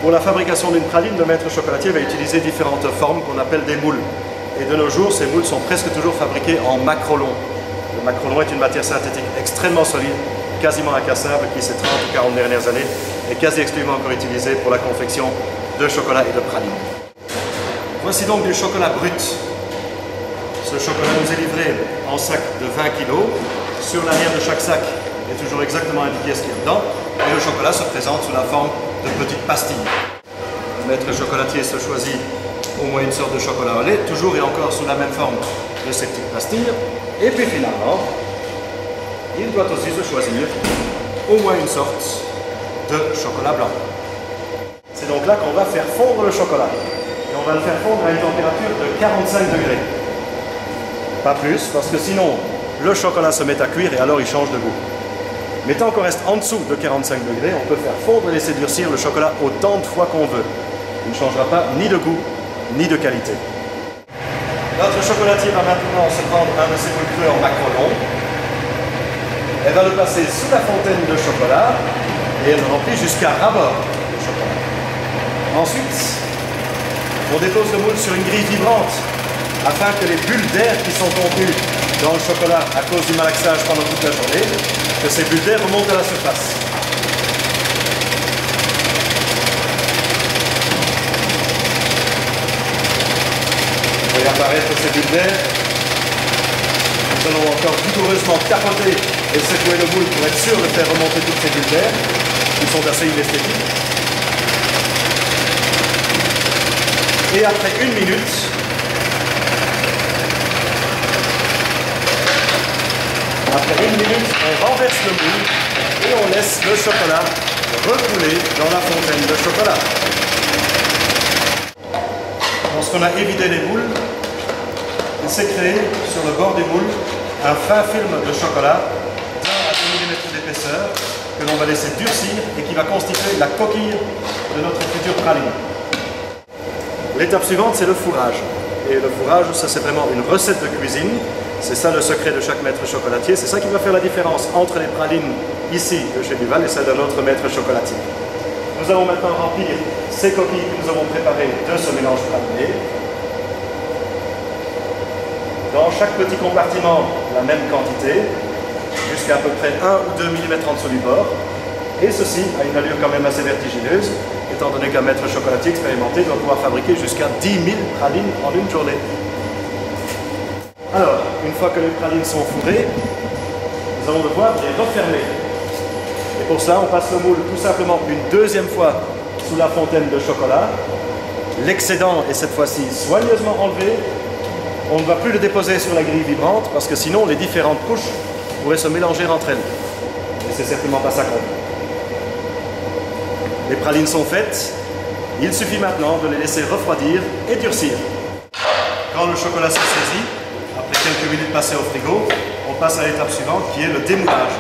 Pour la fabrication d'une praline, le maître chocolatier va utiliser différentes formes qu'on appelle des moules. Et de nos jours, ces moules sont presque toujours fabriqués en macrolon. Le macrolon est une matière synthétique extrêmement solide, quasiment incassable, qui ces 30 ou 40 dernières années est quasi exclusivement encore utilisée pour la confection de chocolat et de praline. Voici donc du chocolat brut. Ce chocolat nous est livré en sac de 20 kg. Sur l'arrière de chaque sac est toujours exactement indiqué ce qu'il y a dedans. Et le chocolat se présente sous la forme de petites pastilles. Le maître chocolatier se choisit au moins une sorte de chocolat au lait, toujours et encore sous la même forme de ces petites pastilles. Et puis finalement, il doit aussi se choisir au moins une sorte de chocolat blanc. C'est donc là qu'on va faire fondre le chocolat. Et on va le faire fondre à une température de 45 degrés. Pas plus, parce que sinon, le chocolat se met à cuire et alors il change de goût. Mais tant qu'on reste en dessous de 45 degrés, on peut faire fondre et laisser durcir le chocolat autant de fois qu'on veut. Il ne changera pas ni de goût, ni de qualité. Notre chocolatier va maintenant se prendre un de ses boules creux en macrolon. Elle va le passer sous la fontaine de chocolat et elle le remplit jusqu'à ras-bord de chocolat. Ensuite, on dépose le moule sur une grille vibrante afin que les bulles d'air qui sont contenues dans le chocolat à cause du malaxage pendant toute la journée, que ces bulles d'air remontent à la surface. Vous voyez apparaître ces bulles d'air. Nous allons encore vigoureusement tapoter et secouer le moule pour être sûr de faire remonter toutes ces bulles d'air, qui sont assez inesthétiques. Et après 1 minute, on renverse le moule et on laisse le chocolat recouler dans la fontaine de chocolat. Lorsqu'on a évidé les moules, il s'est créé sur le bord des moules un fin film de chocolat d'1 à 2 mm d'épaisseur que l'on va laisser durcir et qui va constituer la coquille de notre future praline. L'étape suivante, c'est le fourrage. Et le fourrage, ça c'est vraiment une recette de cuisine. C'est ça le secret de chaque maître chocolatier. C'est ça qui va faire la différence entre les pralines ici de chez Duval et celles d'un autre maître chocolatier. Nous allons maintenant remplir ces coquilles que nous avons préparées de ce mélange praliné. Dans chaque petit compartiment, la même quantité, jusqu'à peu près 1 ou 2 mm en dessous du bord. Et ceci a une allure quand même assez vertigineuse, étant donné qu'un maître chocolatier expérimenté doit pouvoir fabriquer jusqu'à 10 000 pralines en une journée. Alors, une fois que les pralines sont fourrées, nous allons devoir les refermer. Et pour ça, on passe le moule tout simplement une deuxième fois sous la fontaine de chocolat. L'excédent est cette fois-ci soigneusement enlevé. On ne va plus le déposer sur la grille vibrante parce que sinon les différentes couches pourraient se mélanger entre elles. Et c'est certainement pas ça qu'on veut. Les pralines sont faites. Il suffit maintenant de les laisser refroidir et durcir. Quand le chocolat s'est saisi, après quelques minutes passées au frigo, on passe à l'étape suivante qui est le démoulage.